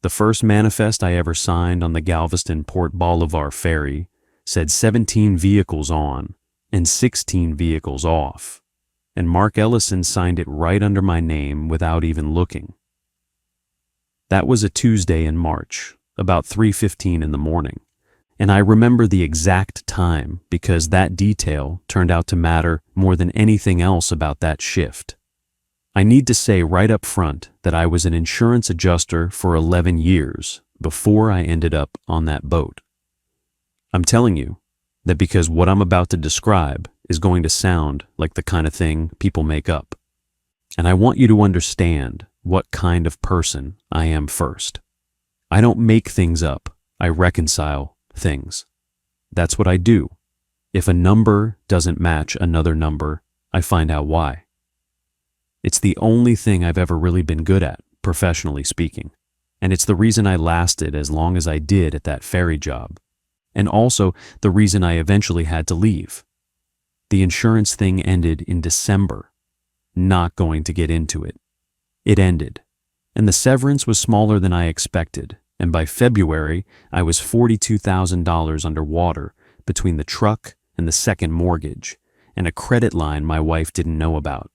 The first manifest I ever signed on the Galveston Port Bolivar ferry said 17 vehicles on and 16 vehicles off, and Mark Ellison signed it right under my name without even looking. That was a Tuesday in March, about 3:15 in the morning, and I remember the exact time because that detail turned out to matter more than anything else about that shift. I need to say right up front that I was an insurance adjuster for 11 years before I ended up on that boat. I'm telling you that because what I'm about to describe is going to sound like the kind of thing people make up. And I want you to understand what kind of person I am first. I don't make things up, I reconcile things. That's what I do. If a number doesn't match another number, I find out why. It's the only thing I've ever really been good at, professionally speaking. And it's the reason I lasted as long as I did at that ferry job. And also the reason I eventually had to leave. The insurance thing ended in December. Not going to get into it. It ended. And the severance was smaller than I expected. And by February, I was $42,000 underwater between the truck and the second mortgage, and a credit line my wife didn't know about.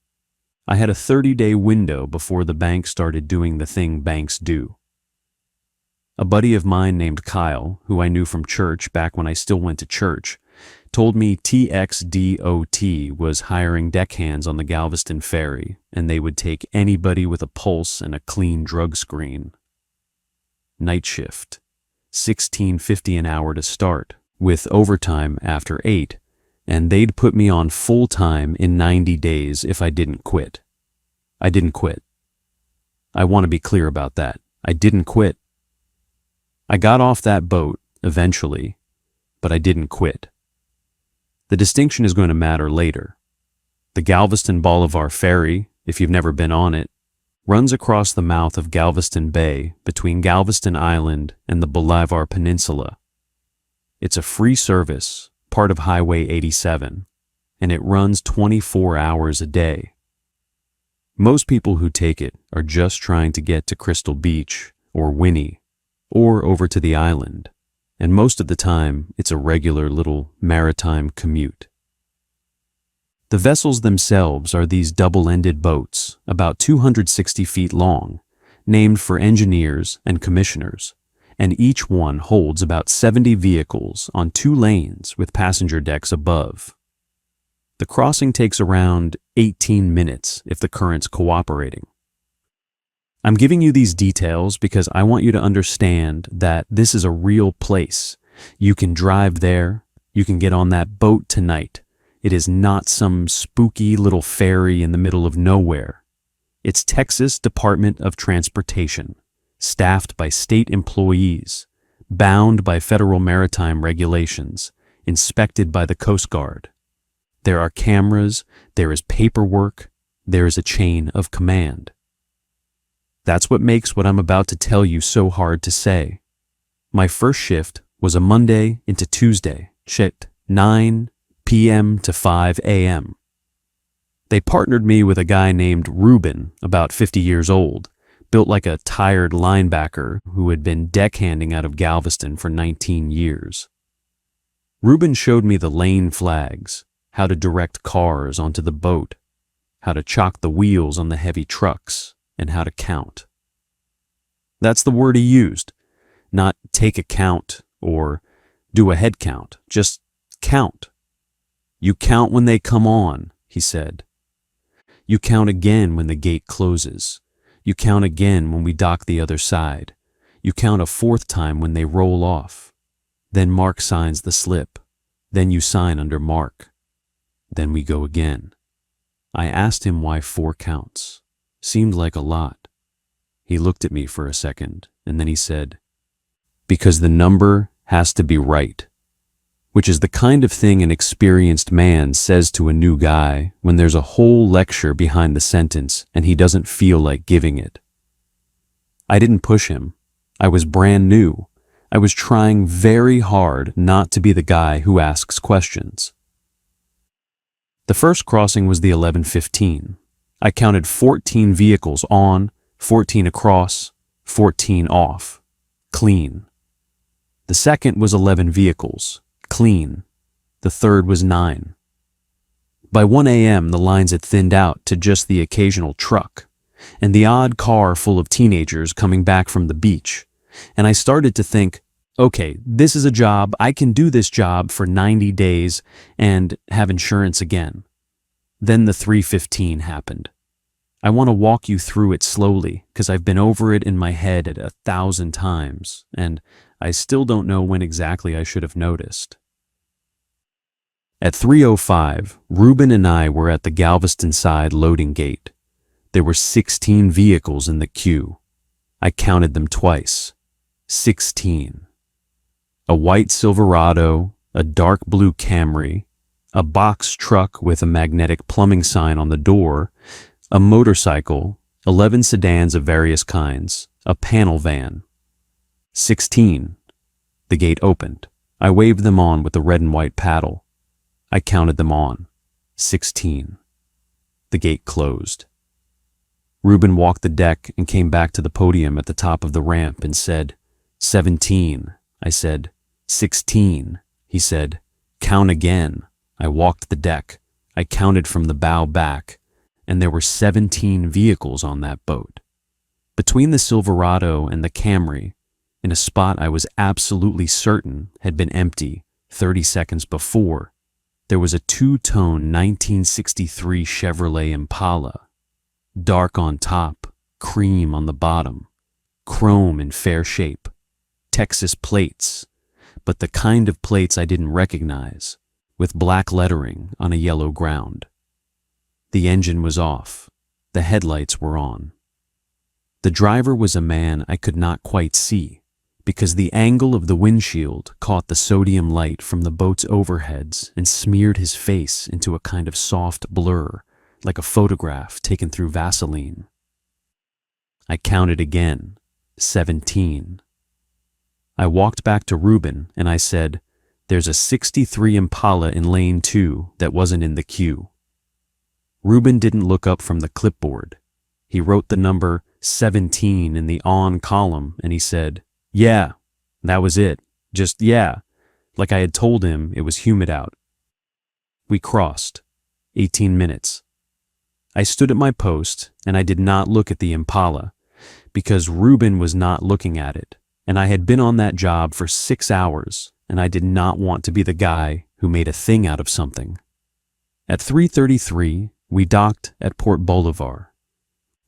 I had a 30-day window before the bank started doing the thing banks do. A buddy of mine named Kyle, who I knew from church back when I still went to church, told me TXDOT was hiring deckhands on the Galveston ferry, and they would take anybody with a pulse and a clean drug screen. Night shift, $16.50 an hour to start, with overtime after 8, and they'd put me on full-time in 90 days if I didn't quit. I didn't quit. I want to be clear about that. I didn't quit. I got off that boat, eventually, but I didn't quit. The distinction is going to matter later. The Galveston Bolivar ferry, if you've never been on it, runs across the mouth of Galveston Bay between Galveston Island and the Bolivar Peninsula. It's a free service, part of Highway 87, and it runs 24 hours a day. Most people who take it are just trying to get to Crystal Beach or Winnie or over to the island, and most of the time it's a regular little maritime commute. The vessels themselves are these double-ended boats, about 260 feet long, named for engineers and commissioners, and each one holds about 70 vehicles on 2 lanes with passenger decks above. The crossing takes around 18 minutes if the current's cooperating. I'm giving you these details because I want you to understand that this is a real place. You can drive there. You can get on that boat tonight. It is not some spooky little ferry in the middle of nowhere. It's Texas Department of Transportation, staffed by state employees, bound by federal maritime regulations, inspected by the Coast Guard. There are cameras, there is paperwork, there is a chain of command. That's what makes what I'm about to tell you so hard to say. My first shift was a Monday into Tuesday, shift 9 p.m. to 5 a.m. They partnered me with a guy named Reuben, about 50 years old, built like a tired linebacker who had been deckhanding out of Galveston for 19 years. Reuben showed me the lane flags, how to direct cars onto the boat, how to chock the wheels on the heavy trucks, and how to count. That's the word he used, not take a count or do a head count, just count. You count when they come on, he said. You count again when the gate closes. You count again when we dock the other side. You count a 4th time when they roll off. Then Mark signs the slip. Then you sign under Mark. Then we go again. I asked him why 4 counts. Seemed like a lot. He looked at me for a second, and then he said, "Because the number has to be right," which is the kind of thing an experienced man says to a new guy when there's a whole lecture behind the sentence and he doesn't feel like giving it. I didn't push him. I was brand new. I was trying very hard not to be the guy who asks questions. The first crossing was the 11:15. I counted 14 vehicles on, 14 across, 14 off, clean. The second was 11 vehicles, clean. The third was 9. By 1 a.m., the lines had thinned out to just the occasional truck and the odd car full of teenagers coming back from the beach, and I started to think, okay, this is a job, I can do this job for 90 days and have insurance again. Then the 3:15 happened. I want to walk you through it slowly because I've been over it in my head 1,000 times, and I still don't know when exactly I should have noticed. At 3:05, Reuben and I were at the Galveston side loading gate. There were 16 vehicles in the queue. I counted them twice. 16. A white Silverado, a dark blue Camry, a box truck with a magnetic plumbing sign on the door, a motorcycle, 11 sedans of various kinds, a panel van. 16. The gate opened. I waved them on with the red and white paddle. I counted them on. 16. The gate closed. Reuben walked the deck and came back to the podium at the top of the ramp and said, 17. I said, 16. He said, count again. I walked the deck. I counted from the bow back, and there were 17 vehicles on that boat. Between the Silverado and the Camry, in a spot I was absolutely certain had been empty 30 seconds before, there was a two-tone 1963 Chevrolet Impala. Dark on top, cream on the bottom, chrome in fair shape, Texas plates, but the kind of plates I didn't recognize, with black lettering on a yellow ground. The engine was off. The headlights were on. The driver was a man I could not quite see, because the angle of the windshield caught the sodium light from the boat's overheads and smeared his face into a kind of soft blur, like a photograph taken through Vaseline. I counted again, 17. I walked back to Reuben and I said, there's a 63 Impala in lane 2 that wasn't in the queue. Reuben didn't look up from the clipboard. He wrote the number 17 in the on column and he said, yeah, that was it. Just yeah, like I had told him it was humid out. We crossed. 18 minutes. I stood at my post and I did not look at the Impala because Reuben was not looking at it, and I had been on that job for 6 hours and I did not want to be the guy who made a thing out of something. At 3:33, we docked at Port Bolivar.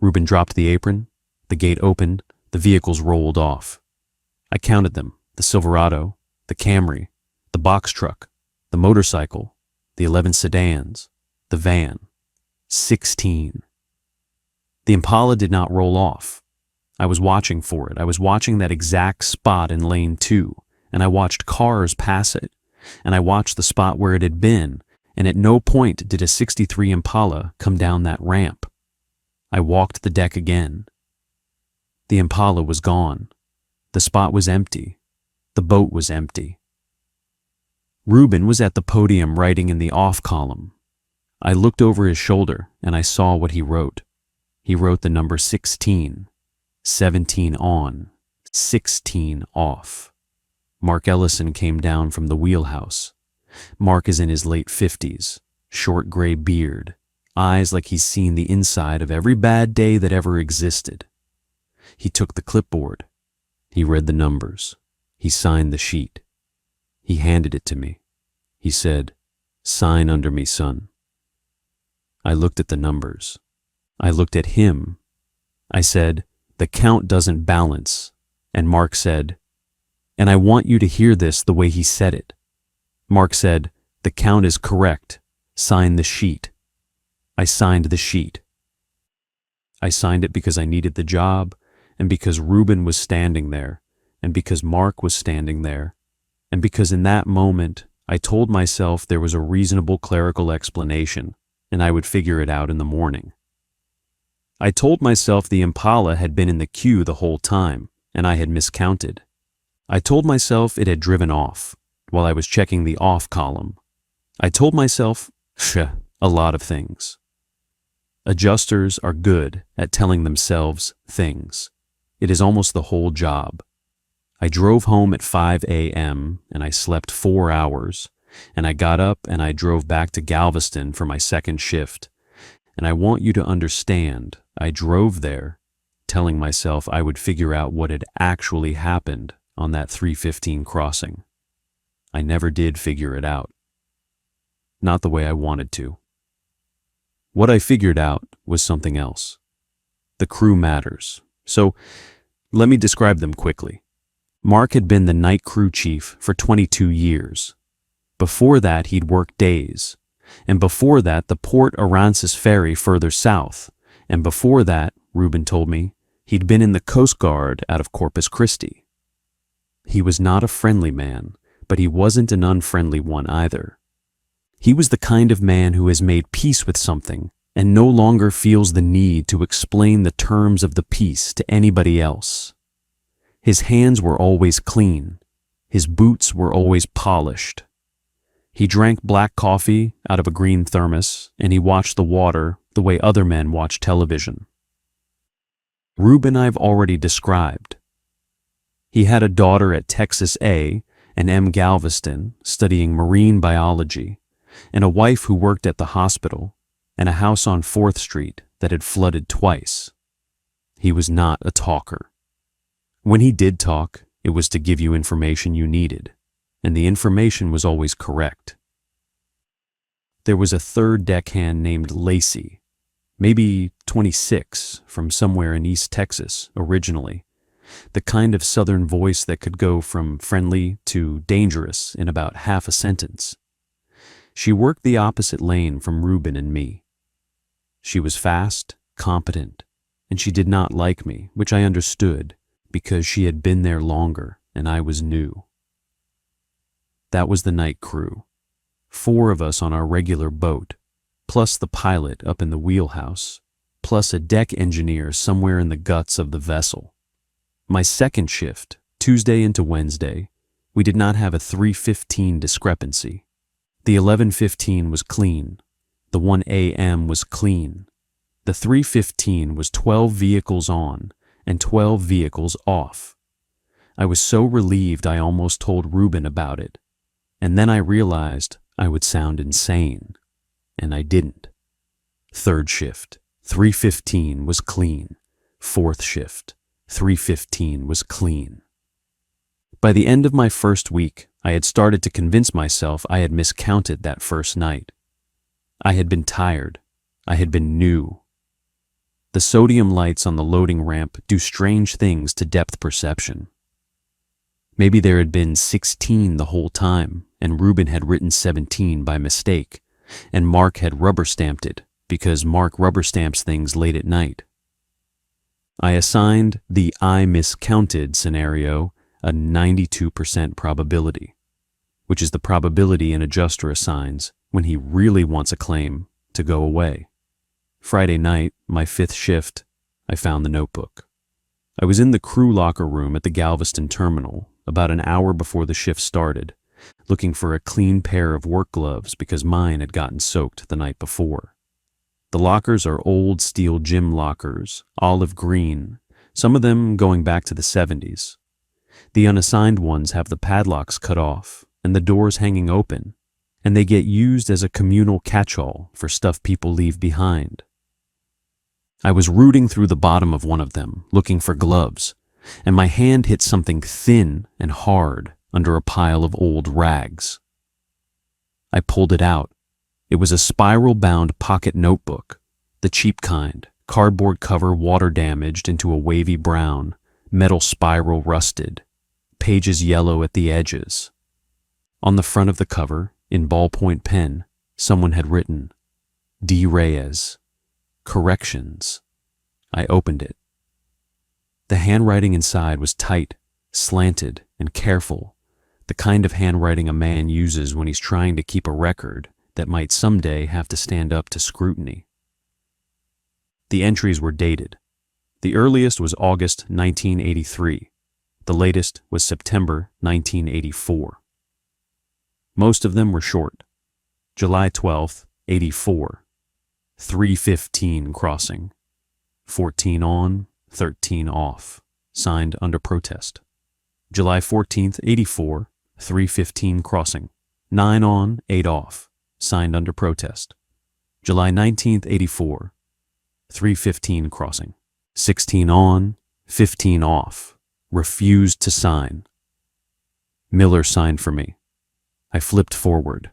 Reuben dropped the apron, the gate opened, the vehicles rolled off. I counted them, the Silverado, the Camry, the box truck, the motorcycle, the 11 sedans, the van. 16. The Impala did not roll off. I was watching for it. I was watching that exact spot in lane 2, and I watched cars pass it, and I watched the spot where it had been, and at no point did a 63 Impala come down that ramp. I walked the deck again. The Impala was gone. The spot was empty. The boat was empty. Reuben was at the podium writing in the off column. I looked over his shoulder and I saw what he wrote. He wrote the number 16, 17 on, 16 off. Mark Ellison came down from the wheelhouse. Mark is in his late 50s, short gray beard, eyes like he's seen the inside of every bad day that ever existed. He took the clipboard. He read the numbers. He signed the sheet. He handed it to me. He said, sign under me, son. I looked at the numbers. I looked at him. I said, the count doesn't balance. And Mark said, and I want you to hear this the way he said it. Mark said, the count is correct. Sign the sheet. I signed the sheet. I signed it because I needed the job, and because Reuben was standing there, and because Mark was standing there, and because in that moment I told myself there was a reasonable clerical explanation, and I would figure it out in the morning. I told myself the Impala had been in the queue the whole time, and I had miscounted. I told myself it had driven off, while I was checking the off column. I told myself, a lot of things. Adjusters are good at telling themselves things. It is almost the whole job. I drove home at 5 a.m. and I slept 4 hours, and I got up and I drove back to Galveston for my second shift. And I want you to understand, I drove there telling myself I would figure out what had actually happened on that 315 crossing. I never did figure it out. Not the way I wanted to. What I figured out was something else. The crew matters. So let me describe them quickly. Mark had been the night crew chief for 22 years. Before that, he'd worked days. And before that, the Port Aransas ferry further south. And before that, Reuben told me, he'd been in the Coast Guard out of Corpus Christi. He was not a friendly man, but he wasn't an unfriendly one either. He was the kind of man who has made peace with something and no longer feels the need to explain the terms of the peace to anybody else. His hands were always clean. His boots were always polished. He drank black coffee out of a green thermos, and he watched the water the way other men watch television. Reuben I've already described. He had a daughter at Texas A and M. Galveston studying marine biology, and a wife who worked at the hospital, and a house on 4th Street that had flooded twice. He was not a talker. When he did talk, it was to give you information you needed, and the information was always correct. There was a third deckhand named Lacey, maybe 26, from somewhere in East Texas originally, the kind of southern voice that could go from friendly to dangerous in about half a sentence. She worked the opposite lane from Reuben and me. She was fast, competent, and she did not like me, which I understood because she had been there longer and I was new. That was the night crew. 4 of us on our regular boat, plus the pilot up in the wheelhouse, plus a deck engineer somewhere in the guts of the vessel. My second shift, Tuesday into Wednesday, we did not have a 3:15 discrepancy. The 11:15 was clean. The 1 a.m. was clean. The 3:15 was 12 vehicles on and 12 vehicles off. I was so relieved I almost told Reuben about it, and then I realized I would sound insane, and I didn't. Third shift, 3:15 was clean. Fourth shift, 3:15 was clean. By the end of my first week, I had started to convince myself I had miscounted that first night. I had been tired. I had been new. The sodium lights on the loading ramp do strange things to depth perception. Maybe there had been 16 the whole time, and Reuben had written 17 by mistake, and Mark had rubber-stamped it because Mark rubber-stamps things late at night. I assigned the I miscounted scenario a 92% probability, which is the probability an adjuster assigns when he really wants a claim to go away. Friday night, my 5th shift, I found the notebook. I was in the crew locker room at the Galveston terminal about an hour before the shift started, looking for a clean pair of work gloves because mine had gotten soaked the night before. The lockers are old steel gym lockers, olive green, some of them going back to the 70s. The unassigned ones have the padlocks cut off and the doors hanging open, and they get used as a communal catch-all for stuff people leave behind. I was rooting through the bottom of one of them, looking for gloves, and my hand hit something thin and hard under a pile of old rags. I pulled it out. It was a spiral-bound pocket notebook, the cheap kind, cardboard cover water-damaged into a wavy brown, metal spiral rusted, pages yellow at the edges. On the front of the cover, in ballpoint pen, someone had written, D. Reyes, Corrections. I opened it. The handwriting inside was tight, slanted, and careful, the kind of handwriting a man uses when he's trying to keep a record that might someday have to stand up to scrutiny. The entries were dated. The earliest was August 1983. The latest was September 1984. Most of them were short. July 12th, 84. 3:15 crossing. 14 on, 13 off. signed under protest. July 14th, 84, 3:15 crossing. 9 on, 8 off, signed under protest. July 19th, 84, 3:15 crossing. 16 on, 15 off, refused to sign. Miller signed for me. I flipped forward.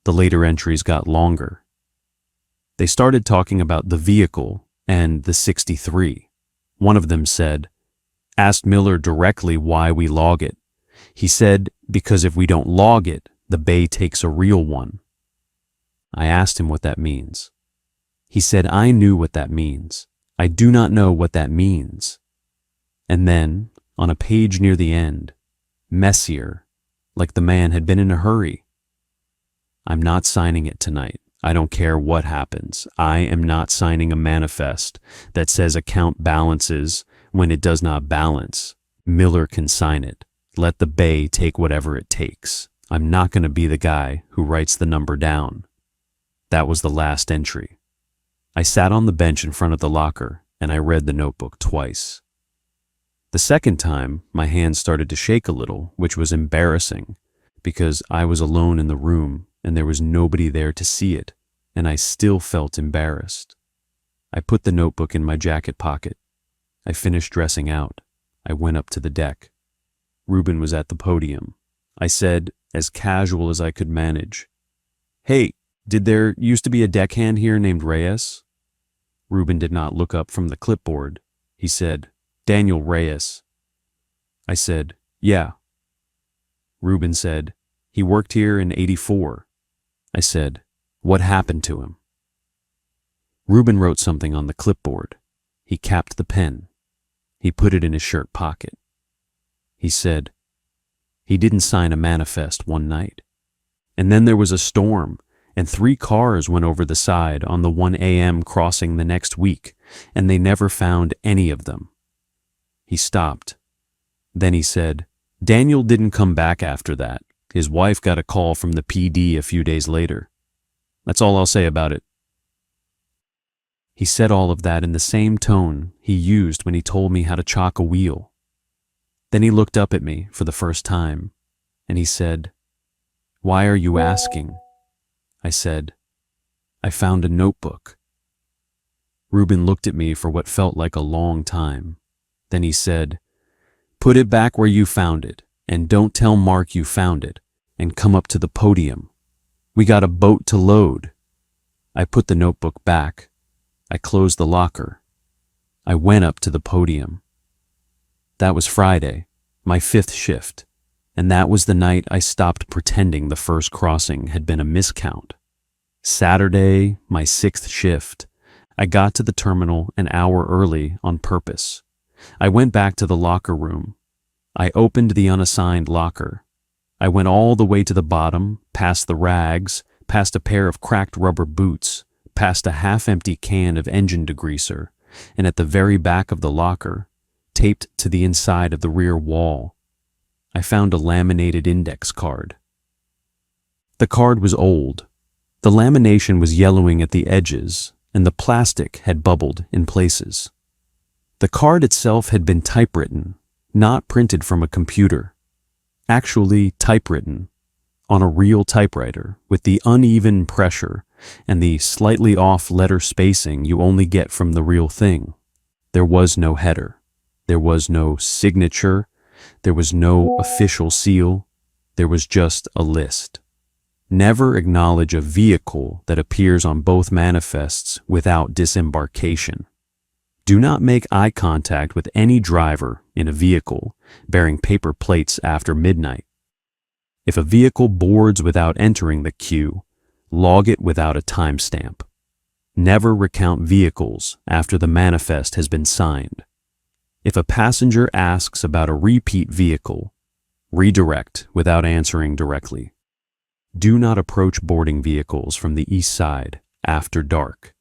The later entries got longer. They started talking about the vehicle and the 63. One of them said, asked Miller directly why we log it. He said, because if we don't log it, the bay takes a real one. I asked him what that means. He said I knew what that means. I do not know what that means. And then, on a page near the end, messier, like the man had been in a hurry. I'm not signing it tonight. I don't care what happens. I am not signing a manifest that says account balances when it does not balance. Miller can sign it. Let the bay take whatever it takes. I'm not going to be the guy who writes the number down. That was the last entry. I sat on the bench in front of the locker and I read the notebook twice. The second time, my hands started to shake a little, which was embarrassing because I was alone in the room and there was nobody there to see it, and I still felt embarrassed. I put the notebook in my jacket pocket. I finished dressing out. I went up to the deck. Reuben was at the podium. I said, as casual as I could manage, "Hey, did there used to be a deckhand here named Reyes?" Reuben did not look up from the clipboard. He said, "Daniel Reyes." I said, "Yeah." Reuben said, "He worked here in '84. I said, "What happened to him?" Reuben wrote something on the clipboard. He capped the pen. He put it in his shirt pocket. He said, "He didn't sign a manifest one night. And then there was a storm, and 3 cars went over the side on the 1 a.m. crossing the next week, and they never found any of them." He stopped. Then he said, "Daniel didn't come back after that. His wife got a call from the PD a few days later. That's all I'll say about it." He said all of that in the same tone he used when he told me how to chock a wheel. Then he looked up at me for the first time, and he said, "Why are you asking?" I said, "I found a notebook." Reuben looked at me for what felt like a long time. Then he said, "Put it back where you found it, and don't tell Mark you found it, and come up to the podium. We got a boat to load." I put the notebook back. I closed the locker. I went up to the podium. That was Friday, my 5th shift, and that was the night I stopped pretending the first crossing had been a miscount. Saturday, my 6th shift, I got to the terminal an hour early on purpose. I went back to the locker room. I opened the unassigned locker. I went all the way to the bottom, past the rags, past a pair of cracked rubber boots, past a half-empty can of engine degreaser, and at the very back of the locker, taped to the inside of the rear wall, I found a laminated index card. The card was old. The lamination was yellowing at the edges, and the plastic had bubbled in places. The card itself had been typewritten, not printed from a computer. Actually typewritten, on a real typewriter, with the uneven pressure and the slightly off letter spacing you only get from the real thing. There was no header. There was no signature. There was no official seal. There was just a list. Never acknowledge a vehicle that appears on both manifests without disembarkation. Do not make eye contact with any driver in a vehicle bearing paper plates after midnight. If a vehicle boards without entering the queue, log it without a timestamp. Never recount vehicles after the manifest has been signed. If a passenger asks about a repeat vehicle, redirect without answering directly. Do not approach boarding vehicles from the east side after dark.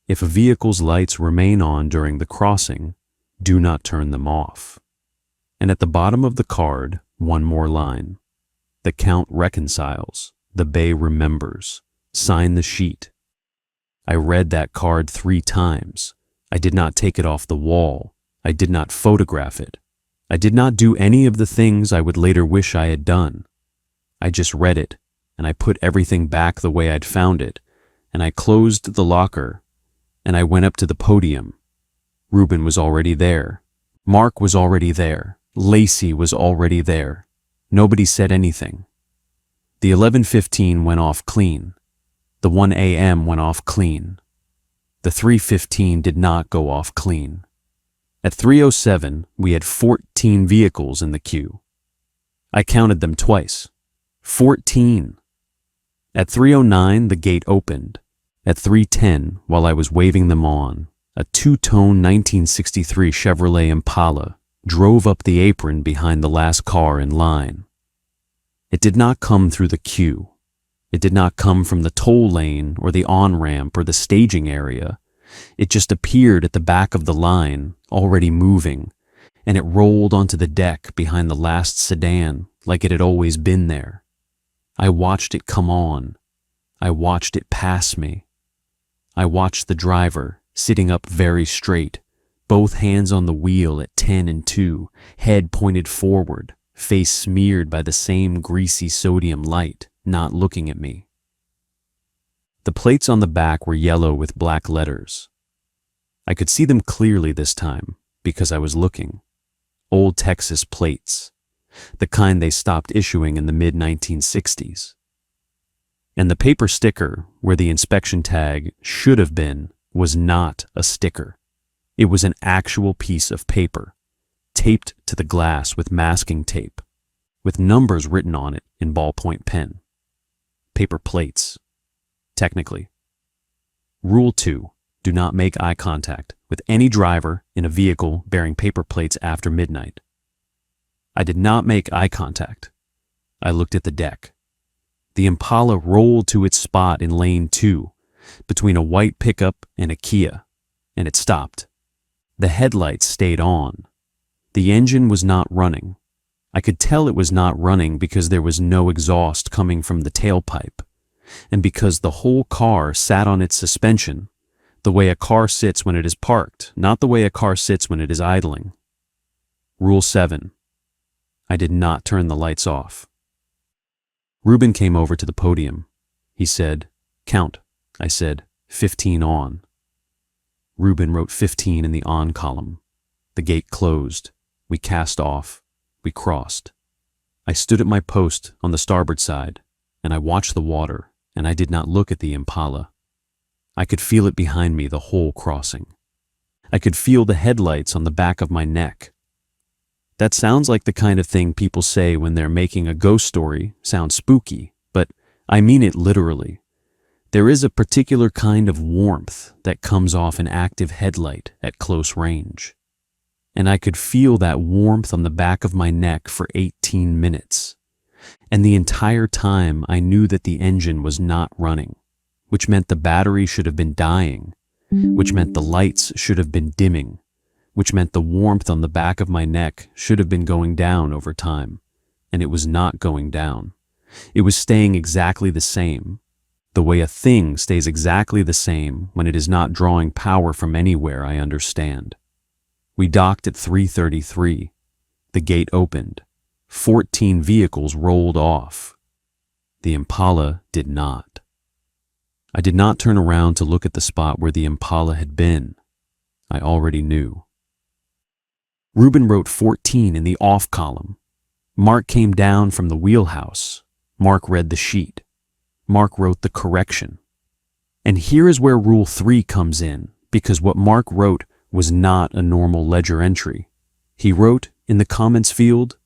If a vehicle's lights remain on during the crossing, do not turn them off. And at the bottom of the card, one more line. The count reconciles, the bay remembers. Sign the sheet. I read that card 3 times. I did not take it off the wall. I did not photograph it. I did not do any of the things I would later wish I had done. I just read it, and I put everything back the way I'd found it, and I closed the locker, and I went up to the podium. Reuben was already there. Mark was already there. Lacey was already there. Nobody said anything. The 11:15 went off clean. The 1 a.m. went off clean. The 3:15 did not go off clean. At 3:07, we had 14 vehicles in the queue. I counted them twice. 14. At 3:09, the gate opened. At 3:10, while I was waving them on, a two-tone 1963 Chevrolet Impala drove up the apron behind the last car in line. It did not come through the queue. It did not come from the toll lane or the on-ramp or the staging area. It just appeared at the back of the line, already moving, and it rolled onto the deck behind the last sedan like it had always been there. I watched it come on. I watched it pass me. I watched the driver, sitting up very straight, both hands on the wheel at 10 and 2, head pointed forward, face smeared by the same greasy sodium light, not looking at me. The plates on the back were yellow with black letters. I could see them clearly this time because I was looking. Old Texas plates, the kind they stopped issuing in the mid-1960s. And the paper sticker where the inspection tag should have been was not a sticker. It was an actual piece of paper, taped to the glass with masking tape, with numbers written on it in ballpoint pen. Paper plates. Technically. Rule 2. Do not make eye contact with any driver in a vehicle bearing paper plates after midnight. I did not make eye contact. I looked at the deck. The Impala rolled to its spot in lane 2, between a white pickup and a Kia, and it stopped. The headlights stayed on. The engine was not running. I could tell it was not running because there was no exhaust coming from the tailpipe, and because the whole car sat on its suspension, the way a car sits when it is parked, not the way a car sits when it is idling. Rule 7. I did not turn the lights off. Reuben came over to the podium. He said, "Count." I said, 15 on. Reuben wrote 15 in the on column. The gate closed. We cast off. We crossed. I stood at my post on the starboard side, and I watched the water, and I did not look at the Impala. I could feel it behind me the whole crossing. I could feel the headlights on the back of my neck. That sounds like the kind of thing people say when they're making a ghost story sound spooky, but I mean it literally. There is a particular kind of warmth that comes off an active headlight at close range. And I could feel that warmth on the back of my neck for 18 minutes. And the entire time I knew that the engine was not running, which meant the battery should have been dying, which meant the lights should have been dimming, which meant the warmth on the back of my neck should have been going down over time, and it was not going down. It was staying exactly the same, the way a thing stays exactly the same when it is not drawing power from anywhere, I understand. We docked at 3:33. The gate opened. 14 vehicles rolled off. The Impala did not. I did not turn around to look at the spot where the Impala had been. I already knew. Reuben wrote 14 in the off column. Mark came down from the wheelhouse. Mark read the sheet. Mark wrote the correction. And here is where Rule 3 comes in, because what Mark wrote was not a normal ledger entry. He wrote, in the comments field,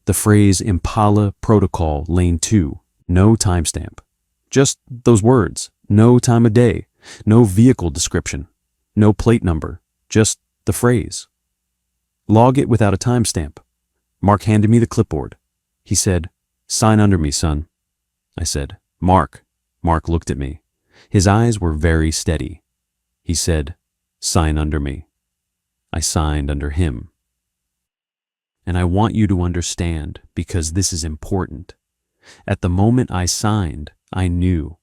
the phrase Impala Protocol Lane 2, no timestamp. Just those words, no time of day, no vehicle description, no plate number, just the phrase. Log it without a timestamp. Mark handed me the clipboard. He said, "Sign under me, son." I said, "Mark." Mark looked at me. His eyes were very steady. He said, "Sign under me." I signed under him. And I want you to understand, because this is important. At the moment I signed, I knew.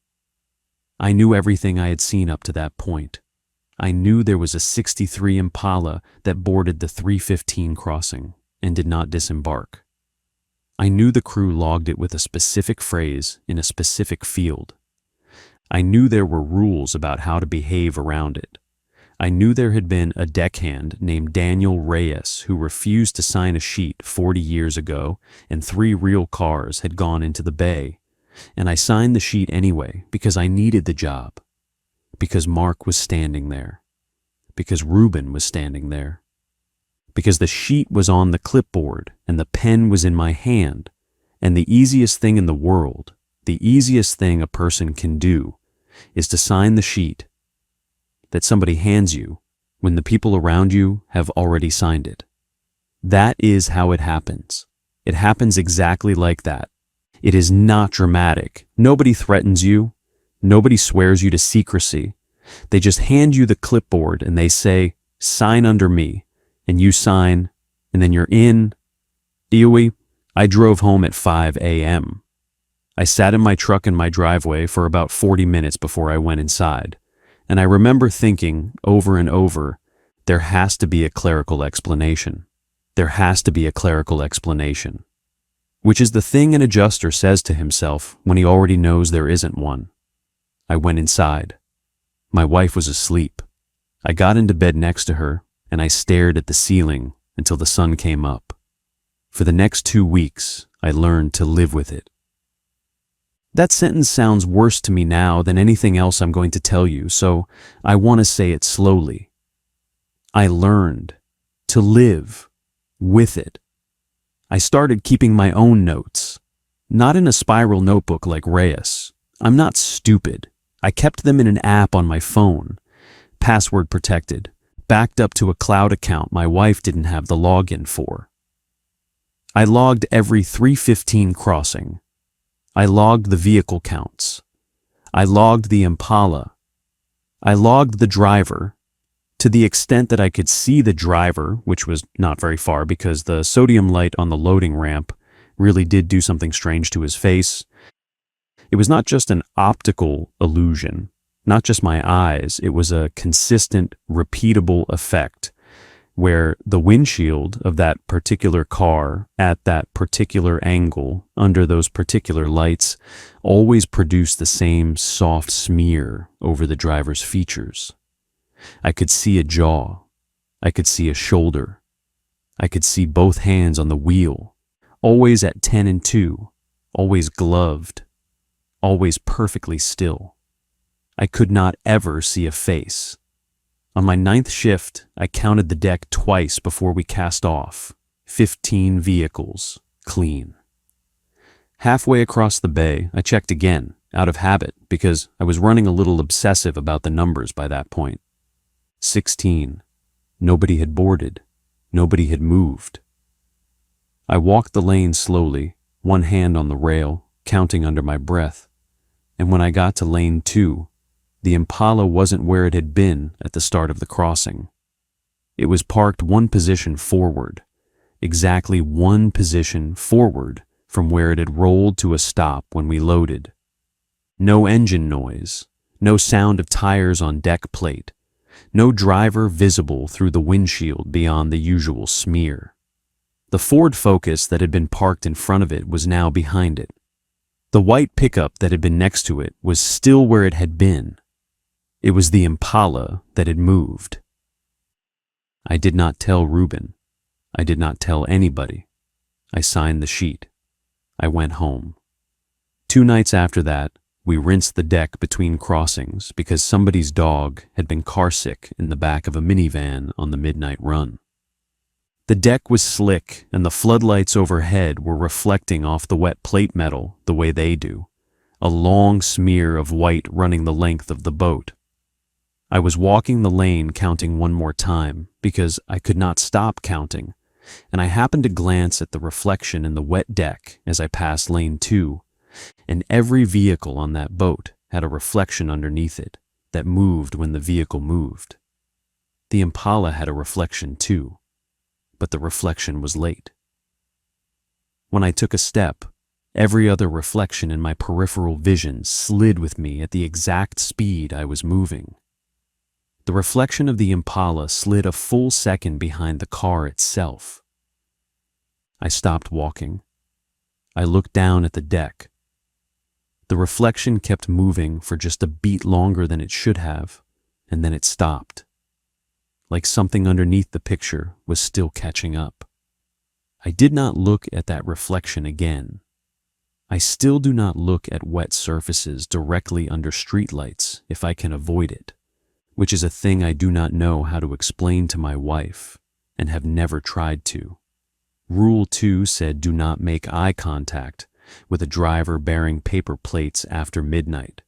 I knew everything I had seen up to that point. I knew there was a 63 Impala that boarded the 315 crossing and did not disembark. I knew the crew logged it with a specific phrase in a specific field. I knew there were rules about how to behave around it. I knew there had been a deckhand named Daniel Reyes who refused to sign a sheet 40 years ago, and 3 real cars had gone into the bay. And I signed the sheet anyway because I needed the job. Because Mark was standing there. Because Reuben was standing there. Because the sheet was on the clipboard and the pen was in my hand, and the easiest thing in the world, the easiest thing a person can do, is to sign the sheet that somebody hands you when the people around you have already signed it. That is how it happens. It happens exactly like that. It is not dramatic. Nobody threatens you. Nobody swears you to secrecy. They just hand you the clipboard and they say, "Sign under me," and you sign, and then you're in. Dewey, I drove home at 5 a.m. I sat in my truck in my driveway for about 40 minutes before I went inside, and I remember thinking over and over, there has to be a clerical explanation. There has to be a clerical explanation. Which is the thing an adjuster says to himself when he already knows there isn't one. I went inside. My wife was asleep. I got into bed next to her, and I stared at the ceiling until the sun came up. For the next 2 weeks, I learned to live with it. That sentence sounds worse to me now than anything else I'm going to tell you, so I want to say it slowly. I learned to live with it. I started keeping my own notes, not in a spiral notebook like Reyes. I'm not stupid. I kept them in an app on my phone, password protected, backed up to a cloud account my wife didn't have the login for. I logged every 315 crossing. I logged the vehicle counts. I logged the Impala. I logged the driver, to the extent that I could see the driver, which was not very far because the sodium light on the loading ramp really did do something strange to his face. It was not just an optical illusion, not just my eyes, it was a consistent, repeatable effect where the windshield of that particular car at that particular angle under those particular lights always produced the same soft smear over the driver's features. I could see a jaw. I could see a shoulder. I could see both hands on the wheel, always at 10 and 2, always gloved, always perfectly still. I could not ever see a face. On my 9th shift, I counted the deck twice before we cast off. 15 vehicles, clean. Halfway across the bay, I checked again, out of habit, because I was running a little obsessive about the numbers by that point. 16. Nobody had boarded. Nobody had moved. I walked the lane slowly, one hand on the rail, counting under my breath. And when I got to lane 2, the Impala wasn't where it had been at the start of the crossing. It was parked one position forward, exactly one position forward from where it had rolled to a stop when we loaded. No engine noise, no sound of tires on deck plate, no driver visible through the windshield beyond the usual smear. The Ford Focus that had been parked in front of it was now behind it. The white pickup that had been next to it was still where it had been. It was the Impala that had moved. I did not tell Reuben. I did not tell anybody. I signed the sheet. I went home. 2 nights after that, we rinsed the deck between crossings because somebody's dog had been carsick in the back of a minivan on the midnight run. The deck was slick and the floodlights overhead were reflecting off the wet plate metal the way they do, a long smear of white running the length of the boat. I was walking the lane counting one more time because I could not stop counting, and I happened to glance at the reflection in the wet deck as I passed lane 2, and every vehicle on that boat had a reflection underneath it that moved when the vehicle moved. The Impala had a reflection too, but the reflection was late. When I took a step, every other reflection in my peripheral vision slid with me at the exact speed I was moving. The reflection of the Impala slid a full second behind the car itself. I stopped walking. I looked down at the deck. The reflection kept moving for just a beat longer than it should have, and then it stopped, like something underneath the picture was still catching up. I did not look at that reflection again. I still do not look at wet surfaces directly under streetlights if I can avoid it, which is a thing I do not know how to explain to my wife and have never tried to. Rule 2 said do not make eye contact with a driver bearing paper plates after midnight,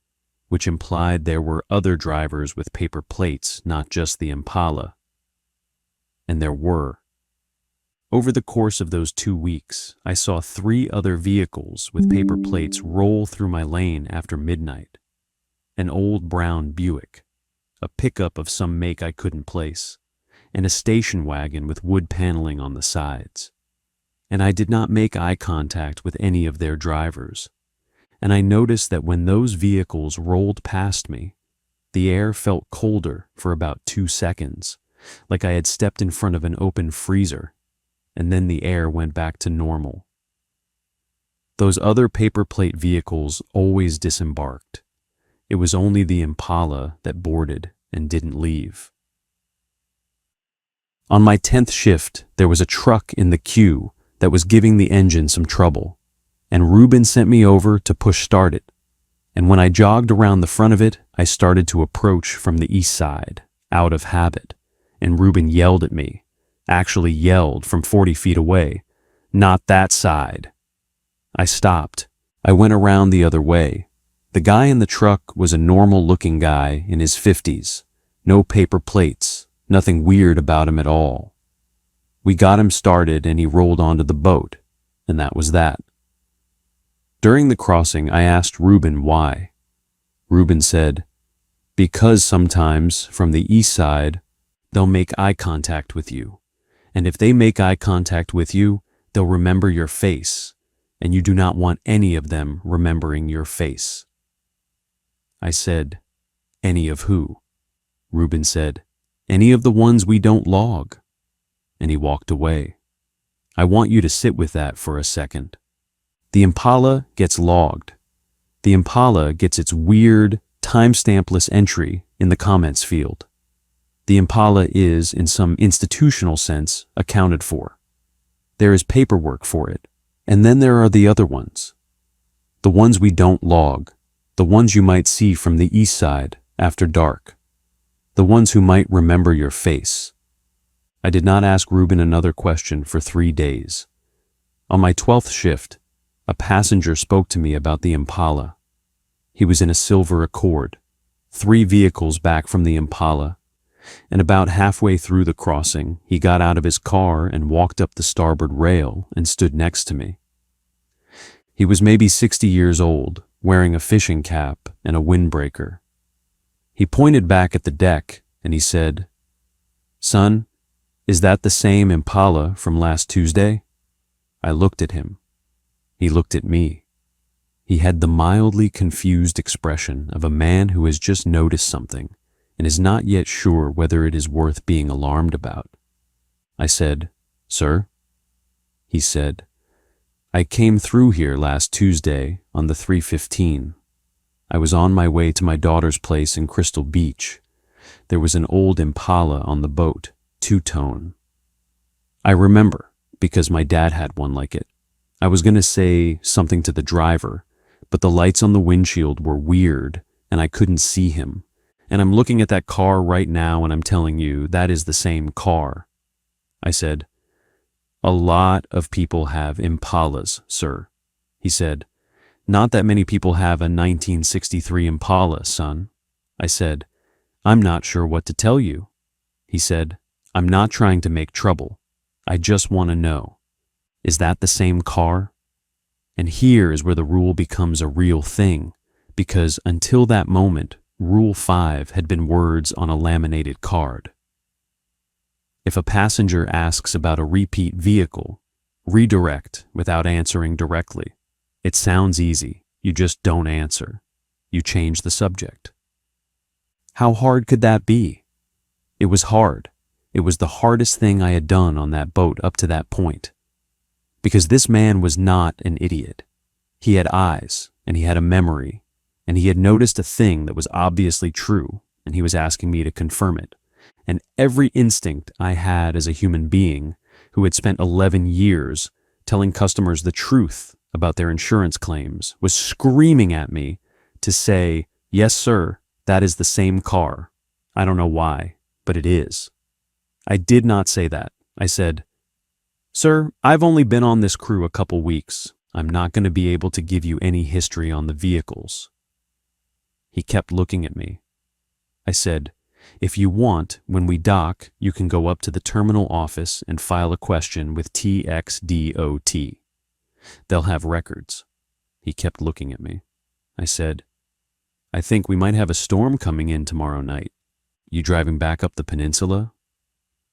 which implied there were other drivers with paper plates, not just the Impala. And there were. Over the course of those 2 weeks, I saw 3 other vehicles with paper plates roll through my lane after midnight. An old brown Buick, a pickup of some make I couldn't place, and a station wagon with wood paneling on the sides. And I did not make eye contact with any of their drivers. And I noticed that when those vehicles rolled past me, the air felt colder for about 2 seconds, like I had stepped in front of an open freezer, and then the air went back to normal. Those other paper plate vehicles always disembarked. It was only the Impala that boarded and didn't leave. On my 10th shift, there was a truck in the queue that was giving the engine some trouble, and Reuben sent me over to push start it. And when I jogged around the front of it, I started to approach from the east side, out of habit, and Reuben yelled at me, actually yelled from 40 feet away, "Not that side." I stopped. I went around the other way. The guy in the truck was a normal-looking guy in his 50s. No paper plates, nothing weird about him at all. We got him started and he rolled onto the boat, and that was that. During the crossing, I asked Reuben why. Reuben said, "Because sometimes, from the east side, they'll make eye contact with you. And if they make eye contact with you, they'll remember your face, and you do not want any of them remembering your face." I said, "Any of who?" Reuben said, "Any of the ones we don't log." And he walked away. I want you to sit with that for a second. The Impala gets logged. The Impala gets its weird, timestampless entry in the comments field. The Impala is, in some institutional sense, accounted for. There is paperwork for it. And then there are the other ones. The ones we don't log. The ones you might see from the east side after dark. The ones who might remember your face. I did not ask Reuben another question for 3 days. On my 12th shift, a passenger spoke to me about the Impala. He was in a silver Accord, 3 vehicles back from the Impala, and about halfway through the crossing, he got out of his car and walked up the starboard rail and stood next to me. He was maybe 60 years old, wearing a fishing cap and a windbreaker. He pointed back at the deck and he said, "Son, is that the same Impala from last Tuesday?" I looked at him. He looked at me. He had the mildly confused expression of a man who has just noticed something and is not yet sure whether it is worth being alarmed about. I said, "Sir?" He said, "I came through here last Tuesday on the 3:15. I was on my way to my daughter's place in Crystal Beach. There was an old Impala on the boat, 2-tone. I remember, because my dad had one like it. I was going to say something to the driver, but the lights on the windshield were weird and I couldn't see him. And I'm looking at that car right now and I'm telling you that is the same car." I said, "A lot of people have Impalas, sir." He said, "Not that many people have a 1963 Impala, son." I said, "I'm not sure what to tell you." He said, "I'm not trying to make trouble. I just want to know, is that the same car?" And here is where the rule becomes a real thing, because until that moment, Rule 5 had been words on a laminated card. If a passenger asks about a repeat vehicle, redirect without answering directly. It sounds easy, you just don't answer. You change the subject. How hard could that be? It was hard. It was the hardest thing I had done on that boat up to that point. Because this man was not an idiot. He had eyes, and he had a memory, and he had noticed a thing that was obviously true, and he was asking me to confirm it. And every instinct I had as a human being who had spent 11 years telling customers the truth about their insurance claims was screaming at me to say, "Yes, sir, that is the same car. I don't know why, but it is." I did not say that. I said, "Sir, I've only been on this crew a couple weeks. I'm not going to be able to give you any history on the vehicles." He kept looking at me. I said, "If you want, when we dock, you can go up to the terminal office and file a question with TXDOT. They'll have records." He kept looking at me. I said, "I think we might have a storm coming in tomorrow night. You driving back up the peninsula?"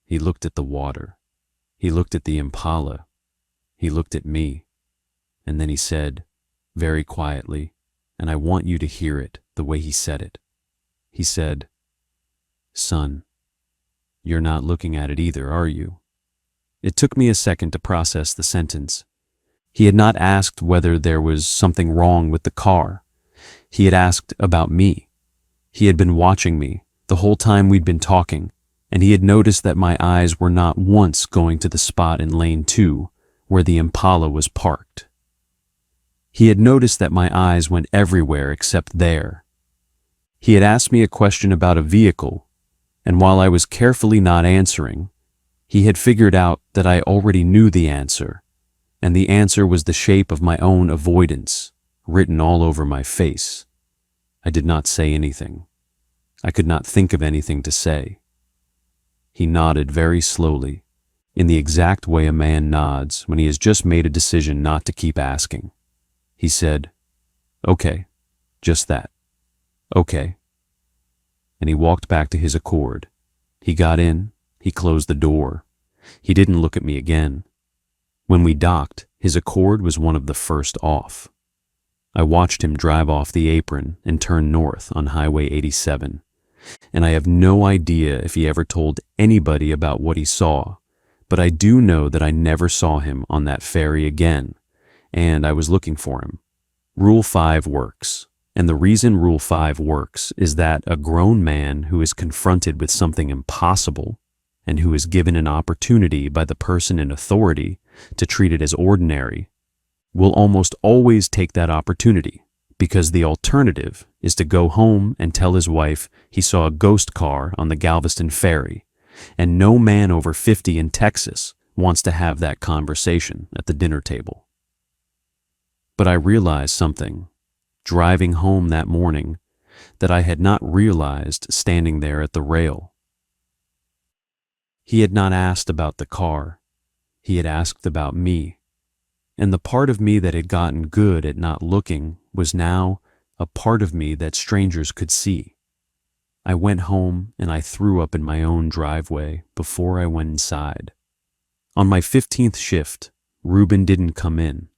He looked at the water. He looked at the Impala. He looked at me. And then he said, very quietly, and I want you to hear it the way he said it. He said, "Son, you're not looking at it either, are you?" It took me a second to process the sentence. He had not asked whether there was something wrong with the car. He had asked about me. He had been watching me the whole time we'd been talking, and he had noticed that my eyes were not once going to the spot in lane 2 where the Impala was parked. He had noticed that my eyes went everywhere except there. He had asked me a question about a vehicle, and while I was carefully not answering, he had figured out that I already knew the answer, and the answer was the shape of my own avoidance, written all over my face. I did not say anything. I could not think of anything to say. He nodded very slowly, in the exact way a man nods when he has just made a decision not to keep asking. He said, "Okay, just that. Okay." And he walked back to his Accord. He got in, he closed the door. He didn't look at me again. When we docked, his Accord was one of the first off. I watched him drive off the apron and turn north on Highway 87, and I have no idea if he ever told anybody about what he saw, but I do know that I never saw him on that ferry again, and I was looking for him. Rule 5 works, and the reason Rule 5 works is that a grown man who is confronted with something impossible and who is given an opportunity by the person in authority to treat it as ordinary will almost always take that opportunity, because the alternative is to go home and tell his wife he saw a ghost car on the Galveston ferry, and no man over 50 in Texas wants to have that conversation at the dinner table. But I realized something, driving home that morning, that I had not realized standing there at the rail. He had not asked about the car. He had asked about me. And the part of me that had gotten good at not looking was now a part of me that strangers could see. I went home and I threw up in my own driveway before I went inside. On my 15th shift, Reuben didn't come in.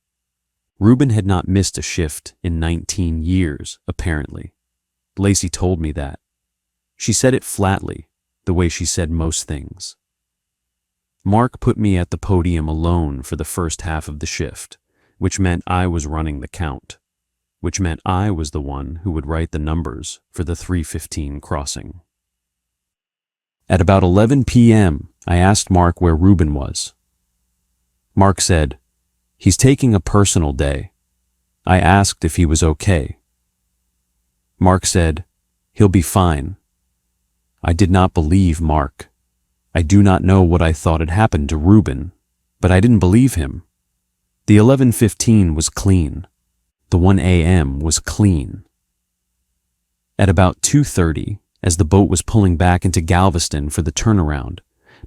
Reuben had not missed a shift in 19 years, apparently. Lacey told me that. She said it flatly, the way she said most things. Mark put me at the podium alone for the first half of the shift, which meant I was running the count, which meant I was the one who would write the numbers for the 315 crossing. At about 11 p.m., I asked Mark where Reuben was. Mark said, "He's taking a personal day." I asked if he was okay. Mark said, "He'll be fine." I did not believe Mark. I do not know what I thought had happened to Reuben, but I didn't believe him. The 11:15 was clean. The 1 a.m. was clean. At about 2:30, as the boat was pulling back into Galveston for the turnaround,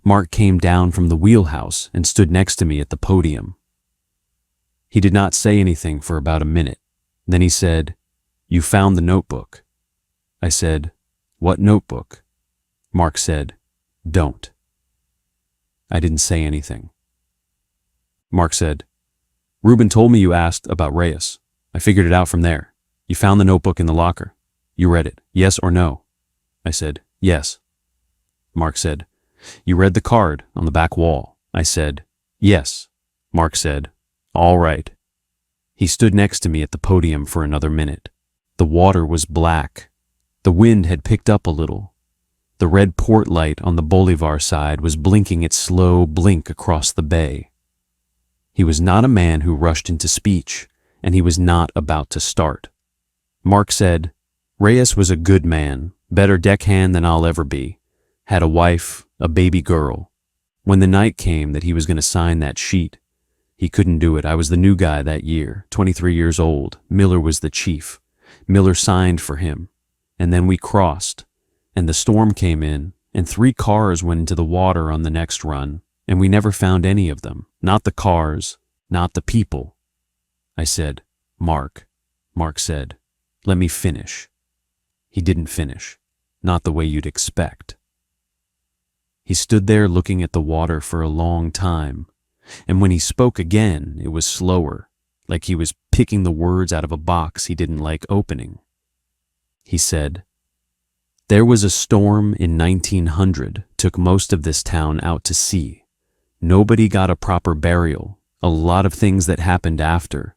Mark came down from the wheelhouse and stood next to me at the podium. He did not say anything for about a minute. Then he said, "You found the notebook." I said, "What notebook?" Mark said, "Don't." I didn't say anything. Mark said, "Reuben told me you asked about Reyes. I figured it out from there. You found the notebook in the locker. You read it, yes or no?" I said, "Yes." Mark said. You read the card on the back wall. I said, yes. Mark said, all right. He stood next to me at the podium for another minute. The water was black. The wind had picked up a little. The red port light on the Bolivar side was blinking its slow blink across the bay. He was not a man who rushed into speech, and he was not about to start. Mark said, Reyes was a good man, better deckhand than I'll ever be. Had a wife, a baby girl. When the night came that he was going to sign that sheet, he couldn't do it. I was the new guy that year, 23 years old. Miller was the chief. Miller signed for him. And then we crossed, and the storm came in, and 3 cars went into the water on the next run, and we never found any of them. Not the cars, not the people. I said, Mark. Mark said, let me finish. He didn't finish. Not the way you'd expect. He stood there looking at the water for a long time, and when he spoke again, it was slower, like he was picking the words out of a box he didn't like opening. He said, there was a storm in 1900, took most of this town out to sea. Nobody got a proper burial, a lot of things that happened after.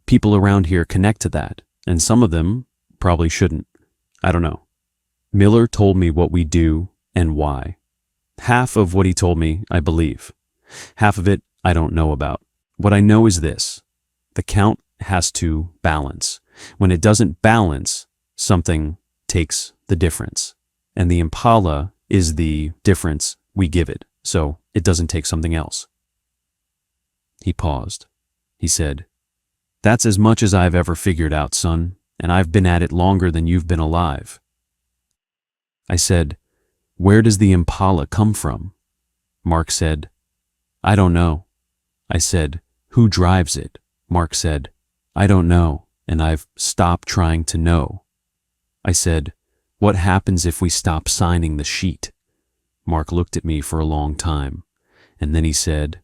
People around here connect to that, and some of them probably shouldn't. I don't know. Miller told me what we do and why. Half of what he told me, I believe. Half of it, I don't know about. What I know is this. The count has to balance. When it doesn't balance, something takes the difference. And the Impala is the difference we give it, so it doesn't take something else. He paused. He said, that's as much as I've ever figured out, son, and I've been at it longer than you've been alive. I said, where does the Impala come from? Mark said, I don't know. I said, who drives it? Mark said, I don't know, and I've stopped trying to know. I said, what happens if we stop signing the sheet? Mark looked at me for a long time, and then he said,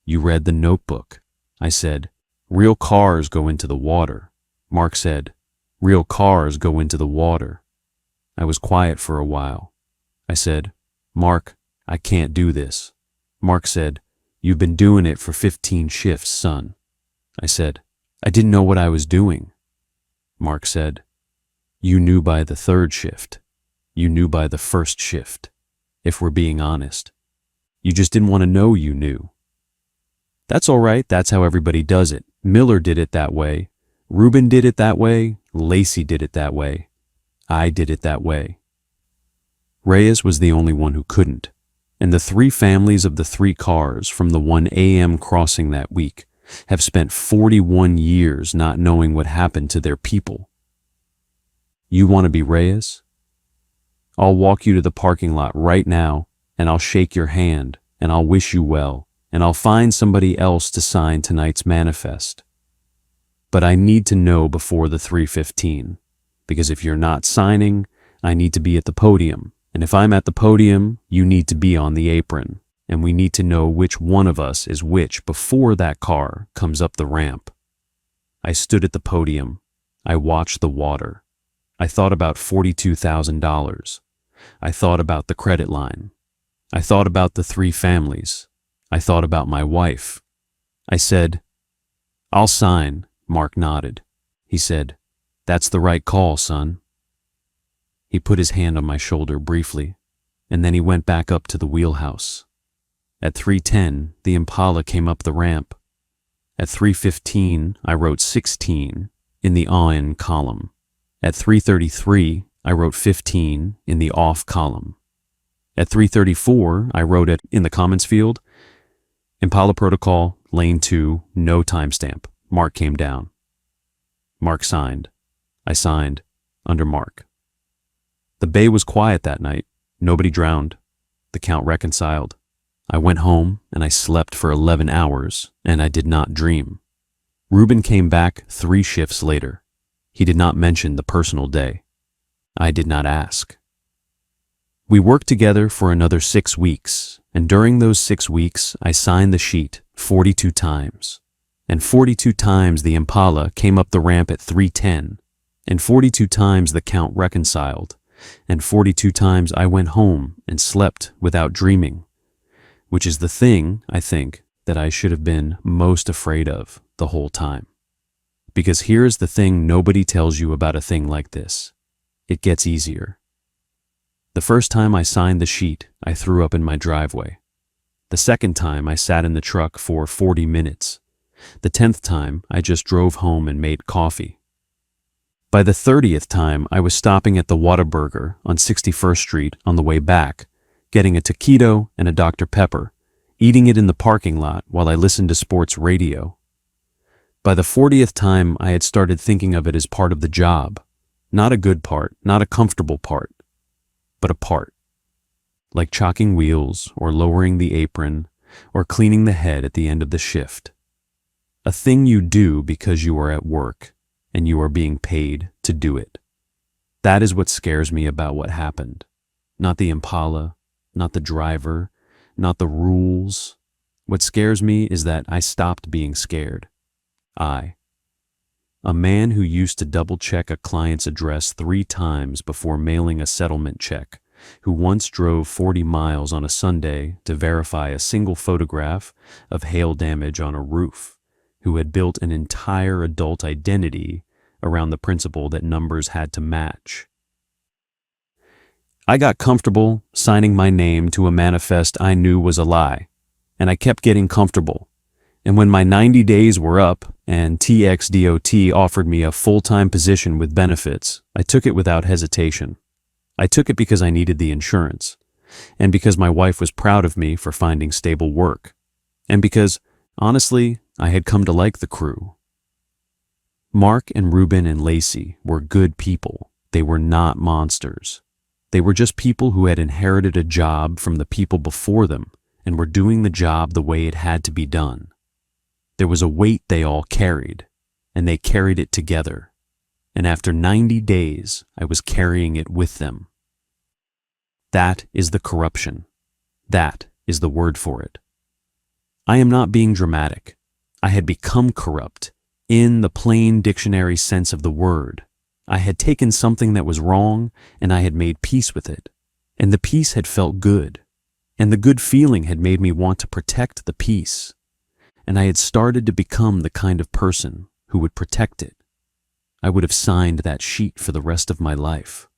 you read the notebook. I said, real cars go into the water. Mark said, real cars go into the water. I was quiet for a while. I said, Mark, I can't do this. Mark said, you've been doing it for 15 shifts, son. I said, I didn't know what I was doing. Mark said, you knew by the 3rd shift. You knew by the 1st shift, if we're being honest. You just didn't want to know you knew. That's all right, that's how everybody does it. Miller did it that way. Reuben did it that way. Lacey did it that way. I did it that way. Reyes was the only one who couldn't, and the 3 families of the 3 cars from the 1 a.m. crossing that week have spent 41 years not knowing what happened to their people. You want to be Reyes? I'll walk you to the parking lot right now, and I'll shake your hand, and I'll wish you well, and I'll find somebody else to sign tonight's manifest. But I need to know before the 3:15, because if you're not signing, I need to be at the podium. And if I'm at the podium, you need to be on the apron, and we need to know which one of us is which before that car comes up the ramp. I stood at the podium. I watched the water. I thought about $42,000. I thought about the credit line. I thought about the 3 families. I thought about my wife. I said, I'll sign. Mark nodded. He said, that's the right call, son. He put his hand on my shoulder briefly, and then he went back up to the wheelhouse. At 3:10, the Impala came up the ramp. At 3:15, I wrote 16 in the on column. At 3:33, I wrote 15 in the off column. At 3:34, I wrote it in the comments field, Impala Protocol, Lane 2, no timestamp. Mark came down. Mark signed. I signed under Mark. The bay was quiet that night. Nobody drowned. The count reconciled. I went home and I slept for 11 hours, and I did not dream. Reuben came back 3 shifts later. He did not mention the personal day. I did not ask. We worked together for another 6 weeks, and during those 6 weeks, I signed the sheet 42 times. And 42 times the Impala came up the ramp at 3:10, and 42 times the count reconciled, and 42 times I went home and slept without dreaming, which is the thing, I think, that I should have been most afraid of the whole time. Because here's the thing nobody tells you about a thing like this. It gets easier. The first time I signed the sheet, I threw up in my driveway. The second time, I sat in the truck for 40 minutes. The 10th time, I just drove home and made coffee. By the 30th time, I was stopping at the Whataburger on 61st Street on the way back, getting a taquito and a Dr. Pepper, eating it in the parking lot while I listened to sports radio. By the 40th time, I had started thinking of it as part of the job. Not a good part, not a comfortable part, but a part. Like chalking wheels, or lowering the apron, or cleaning the head at the end of the shift. A thing you do because you are at work, and you are being paid to do it. That is what scares me about what happened. Not the Impala, not the driver, not the rules. What scares me is that I stopped being scared. A man who used to double-check a client's address 3 times before mailing a settlement check, who once drove 40 miles on a Sunday to verify a single photograph of hail damage on a roof, who had built an entire adult identity around the principle that numbers had to match. I got comfortable signing my name to a manifest I knew was a lie, and I kept getting comfortable. And when my 90 days were up and TXDOT offered me a full-time position with benefits, I took it without hesitation. I took it because I needed the insurance, and because my wife was proud of me for finding stable work, and because, honestly, I had come to like the crew. Mark and Ruben and Lacey were good people. They were not monsters. They were just people who had inherited a job from the people before them and were doing the job the way it had to be done. There was a weight they all carried, and they carried it together. And after 90 days, I was carrying it with them. That is the corruption. That is the word for it. I am not being dramatic. I had become corrupt, in the plain dictionary sense of the word. I had taken something that was wrong, and I had made peace with it. And the peace had felt good. And the good feeling had made me want to protect the peace. And I had started to become the kind of person who would protect it. I would have signed that sheet for the rest of my life.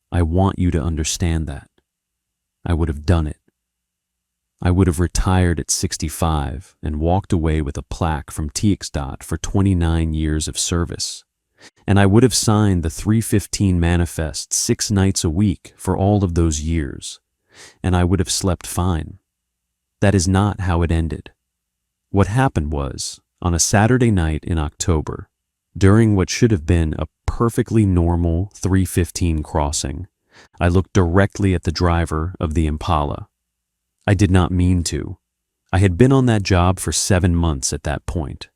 I want you to understand that. I would have done it. I would have retired at 65 and walked away with a plaque from TXDOT for 29 years of service. And I would have signed the 315 manifest 6 nights a week for all of those years. And I would have slept fine. That is not how it ended. What happened was, on a Saturday night in October, during what should have been a perfectly normal 315 crossing, I looked directly at the driver of the Impala. I did not mean to. I had been on that job for 7 months at that point.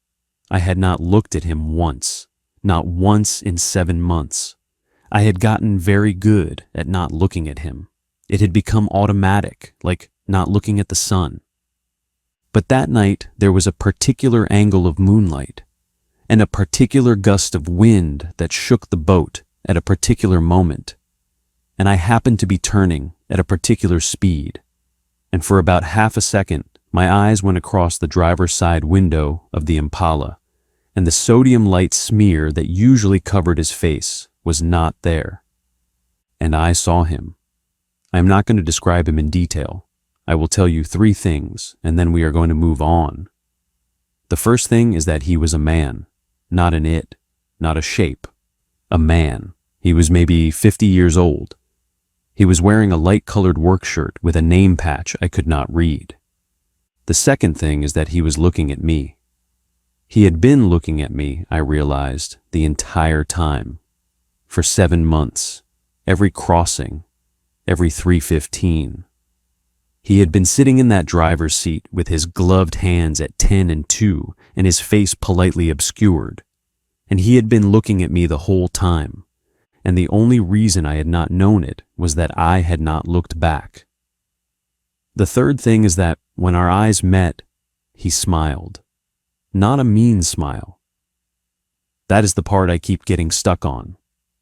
I had not looked at him once, not once in 7 months. I had gotten very good at not looking at him. It had become automatic, like not looking at the sun. But that night there was a particular angle of moonlight, and a particular gust of wind that shook the boat at a particular moment, and I happened to be turning at a particular speed, and for about half a second my eyes went across the driver's side window of the Impala, and the sodium light smear that usually covered his face was not there. And I saw him. I am not going to describe him in detail. I will tell you 3 things, and then we are going to move on. The first thing is that he was a man, not an it, not a shape. A man. He was maybe 50 years old. He was wearing a light-colored work shirt with a name patch I could not read. The second thing is that he was looking at me. He had been looking at me, I realized, the entire time. For 7 months. Every crossing. Every 315. He had been sitting in that driver's seat with his gloved hands at 10 and 2 and his face politely obscured. And he had been looking at me the whole time. And the only reason I had not known it was that I had not looked back. The third thing is that when our eyes met, he smiled. Not a mean smile. That is the part I keep getting stuck on.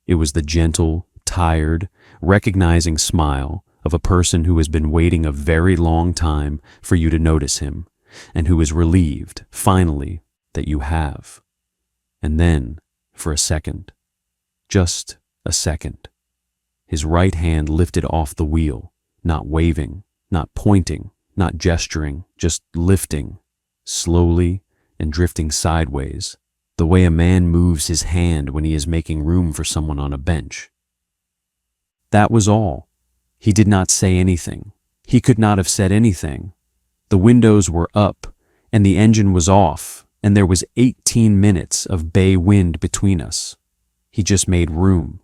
It was the gentle, tired, recognizing smile of a person who has been waiting a very long time for you to notice him, and who is relieved, finally, that you have. And then, for a second, just a second, his right hand lifted off the wheel, not waving, not pointing, not gesturing, just lifting, slowly and drifting sideways, the way a man moves his hand when he is making room for someone on a bench. That was all. He did not say anything. He could not have said anything. The windows were up, and the engine was off, and there was 18 minutes of bay wind between us. He just made room.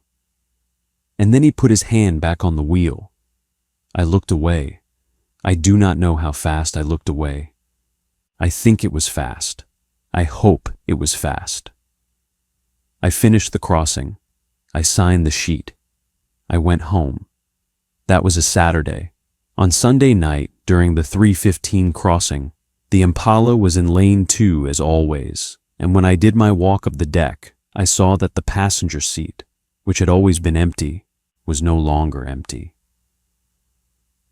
And then he put his hand back on the wheel. I looked away. I do not know how fast I looked away. I think it was fast. I hope it was fast. I finished the crossing. I signed the sheet. I went home. That was a Saturday. On Sunday night, during the 3:15 crossing, the Impala was in lane 2 as always, and when I did my walk of the deck, I saw that the passenger seat, which had always been empty, was no longer empty.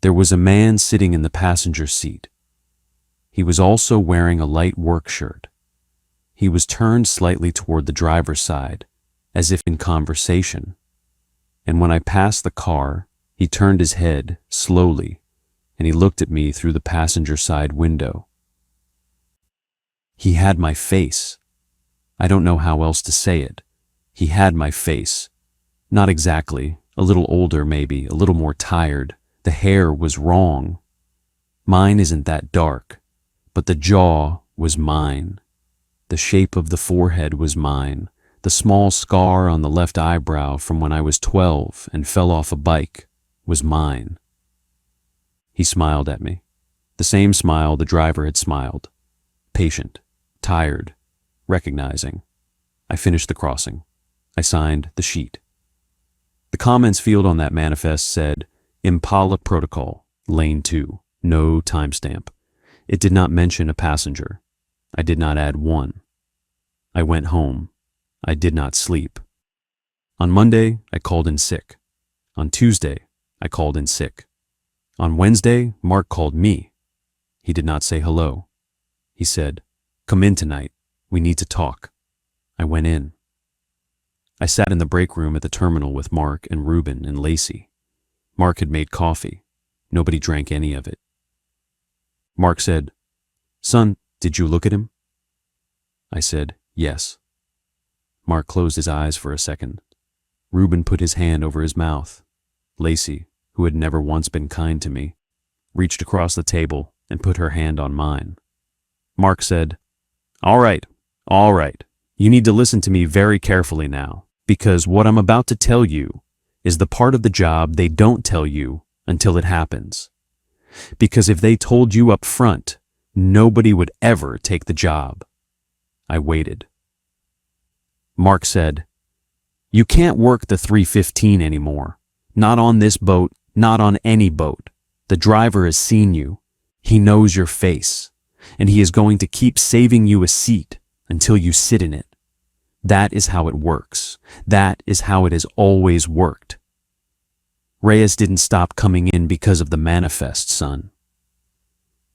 There was a man sitting in the passenger seat. He was also wearing a light work shirt. He was turned slightly toward the driver's side, as if in conversation, and when I passed the car, he turned his head slowly, and he looked at me through the passenger side window. He had my face. I don't know how else to say it. He had my face. Not exactly, a little older maybe, a little more tired. The hair was wrong. Mine isn't that dark, but the jaw was mine. The shape of the forehead was mine. The small scar on the left eyebrow from when I was 12 and fell off a bike was mine. He smiled at me. The same smile the driver had smiled. Patient, tired, recognizing. I finished the crossing. I signed the sheet. The comments field on that manifest said, Impala Protocol, Lane 2, no timestamp. It did not mention a passenger. I did not add one. I went home. I did not sleep. On Monday, I called in sick. On Tuesday, I called in sick. On Wednesday, Mark called me. He did not say hello. He said, "Come in tonight. We need to talk." I went in. I sat in the break room at the terminal with Mark and Ruben and Lacey. Mark had made coffee. Nobody drank any of it. Mark said, "Son, did you look at him?" I said, "Yes." Mark closed his eyes for a second. Ruben put his hand over his mouth. Lacey, who had never once been kind to me, reached across the table and put her hand on mine. Mark said, all right. You need to listen to me very carefully now, because what I'm about to tell you is the part of the job they don't tell you until it happens. Because if they told you up front, nobody would ever take the job." I waited. Mark said, "You can't work the 3:15 anymore. Not on this boat, not on any boat. The driver has seen you. He knows your face, and he is going to keep saving you a seat until you sit in it. That is how it works. That is how it has always worked. Reyes didn't stop coming in because of the manifest, son.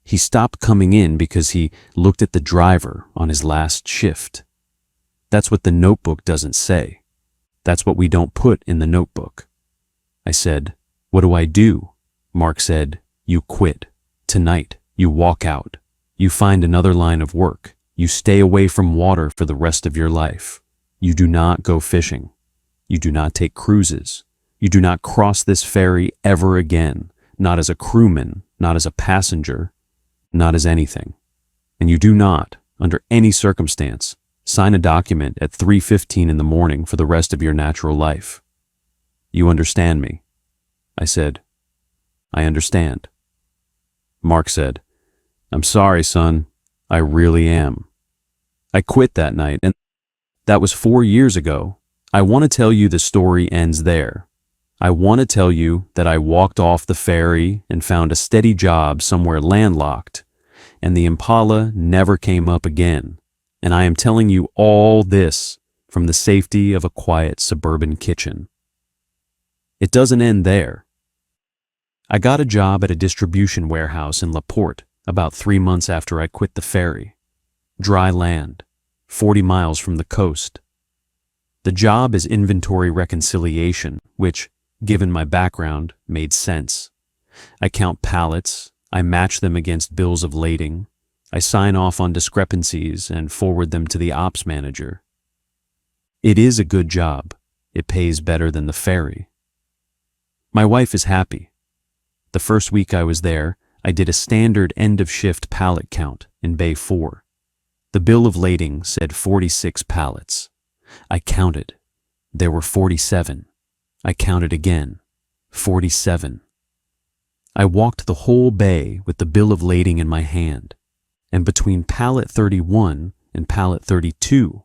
He stopped coming in because he looked at the driver on his last shift. That's what the notebook doesn't say. That's what we don't put in the notebook." I said, "What do I do?" Mark said, "You quit. Tonight, you walk out. You find another line of work. You stay away from water for the rest of your life. You do not go fishing. You do not take cruises. You do not cross this ferry ever again, not as a crewman, not as a passenger, not as anything. And you do not, under any circumstance, sign a document at 3:15 in the morning for the rest of your natural life. You understand me?" I said, "I understand." Mark said, "I'm sorry, son. I really am. I quit that night, and that was 4 years ago. I want to tell you the story ends there. I want to tell you that I walked off the ferry and found a steady job somewhere landlocked, and the Impala never came up again. And I am telling you all this from the safety of a quiet suburban kitchen." It doesn't end there. I got a job at a distribution warehouse in La Porte about 3 months after I quit the ferry. Dry land, 40 miles from the coast. The job is inventory reconciliation, which, given my background, made sense. I count pallets, I match them against bills of lading, I sign off on discrepancies and forward them to the ops manager. It is a good job. It pays better than the ferry. My wife is happy. The first week I was there, I did a standard end-of-shift pallet count in Bay 4. The bill of lading said 46 pallets. I counted. There were 47. I counted again. 47. I walked the whole bay with the bill of lading in my hand, and between pallet 31 and pallet 32,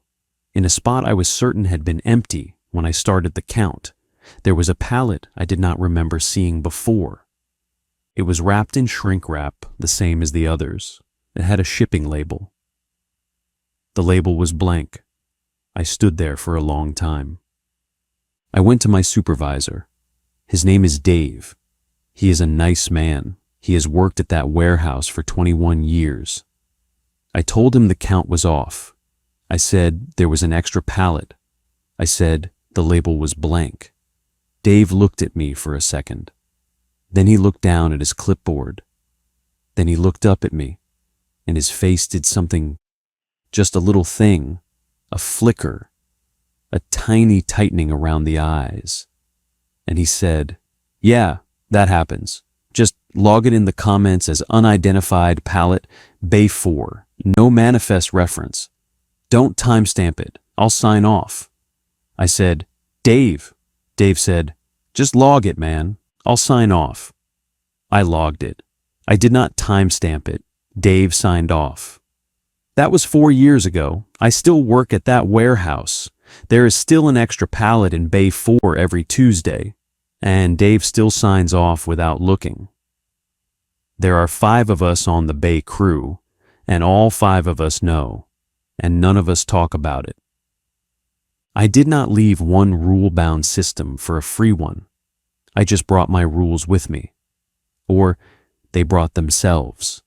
in a spot I was certain had been empty when I started the count, there was a pallet I did not remember seeing before. It was wrapped in shrink wrap, the same as the others. It had a shipping label. The label was blank. I stood there for a long time. I went to my supervisor. His name is Dave. He is a nice man. He has worked at that warehouse for 21 years. I told him the count was off. I said there was an extra pallet. I said the label was blank. Dave looked at me for a second. Then he looked down at his clipboard. Then he looked up at me, and his face did something, just a little thing, a flicker, a tiny tightening around the eyes. And he said, "Yeah, that happens. Just log it in the comments as unidentified pallet, Bay 4, no manifest reference. Don't timestamp it. I'll sign off." I said, "Dave." Dave said, "Just log it, man. I'll sign off." I logged it. I did not timestamp it. Dave signed off. That was 4 years ago. I still work at that warehouse. There is still an extra pallet in Bay 4 every Tuesday, and Dave still signs off without looking. There are 5 of us on the Bay crew, and all 5 of us know, and none of us talk about it. I did not leave one rule-bound system for a free one. I just brought my rules with me. Or they brought themselves.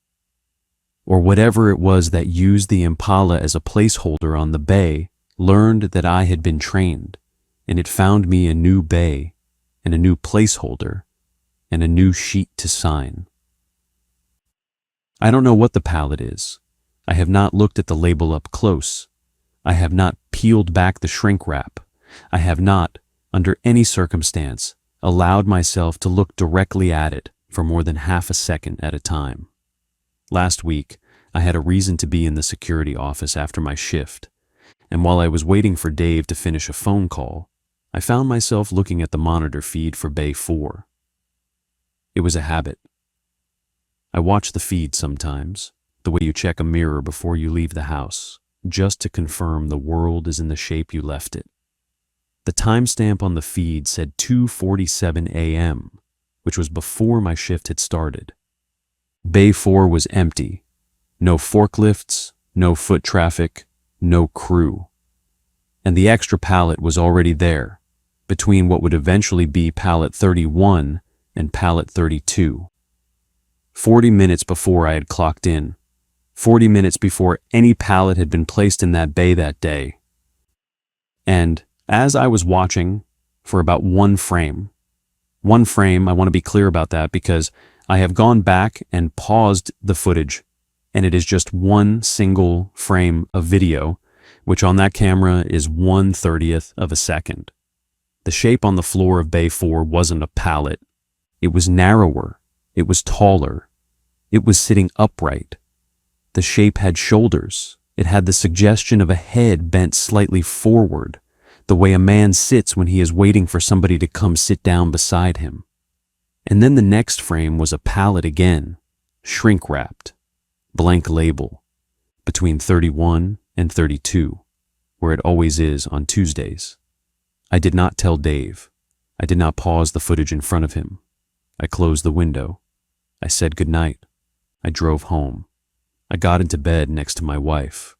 Or whatever it was that used the Impala as a placeholder on the bay learned that I had been trained, and it found me a new bay, and a new placeholder, and a new sheet to sign. I don't know what the pallet is. I have not looked at the label up close. I have not peeled back the shrink wrap. I have not, under any circumstance, allowed myself to look directly at it for more than half a second at a time. Last week, I had a reason to be in the security office after my shift, and while I was waiting for Dave to finish a phone call, I found myself looking at the monitor feed for Bay 4. It was a habit. I watch the feed sometimes, the way you check a mirror before you leave the house, just to confirm the world is in the shape you left it. The timestamp on the feed said 2:47 a.m., which was before my shift had started. Bay 4 was empty. No forklifts, no foot traffic, no crew. And the extra pallet was already there, between what would eventually be pallet 31 and pallet 32. 40 minutes before I had clocked in. 40 minutes before any pallet had been placed in that bay that day. And as I was watching for about one frame, I want to be clear about that because I have gone back and paused the footage, and it is just one single frame of video, which on that camera is 1/30th of a second. The shape on the floor of Bay 4 wasn't a pallet. It was narrower. It was taller. It was sitting upright. The shape had shoulders. It had the suggestion of a head bent slightly forward, the way a man sits when he is waiting for somebody to come sit down beside him. And then the next frame was a pallet again, shrink-wrapped, blank label, between 31 and 32, where it always is on Tuesdays. I did not tell Dave. I did not pause the footage in front of him. I closed the window. I said goodnight. I drove home. I got into bed next to my wife.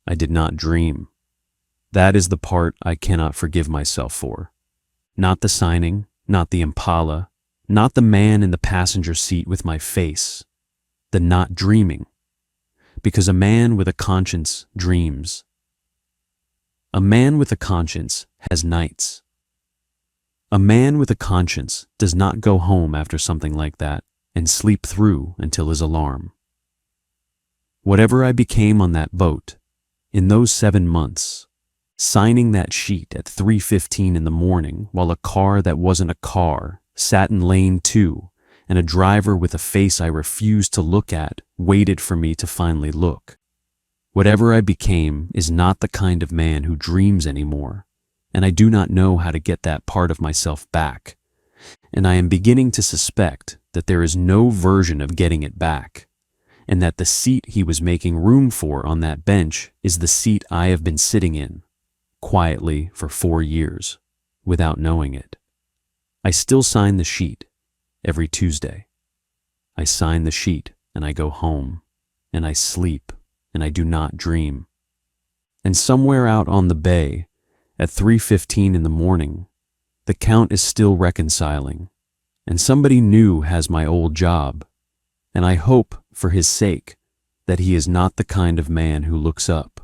I did not dream. That is the part I cannot forgive myself for. Not the signing, not the Impala, not the man in the passenger seat with my face, the not dreaming, because a man with a conscience dreams. A man with a conscience has nights. A man with a conscience does not go home after something like that and sleep through until his alarm. Whatever I became on that boat, in those 7 months, signing that sheet at 3:15 in the morning while a car that wasn't a car sat in lane 2 and a driver with a face I refused to look at waited for me to finally look. Whatever I became is not the kind of man who dreams anymore, and I do not know how to get that part of myself back, and I am beginning to suspect that there is no version of getting it back, and that the seat he was making room for on that bench is the seat I have been sitting in, quietly for 4 years, without knowing it. I still sign the sheet every Tuesday. I sign the sheet and I go home, and I sleep, and I do not dream. And somewhere out on the bay, at 3:15 in the morning, the Count is still reconciling, and somebody new has my old job, and I hope, for his sake, that he is not the kind of man who looks up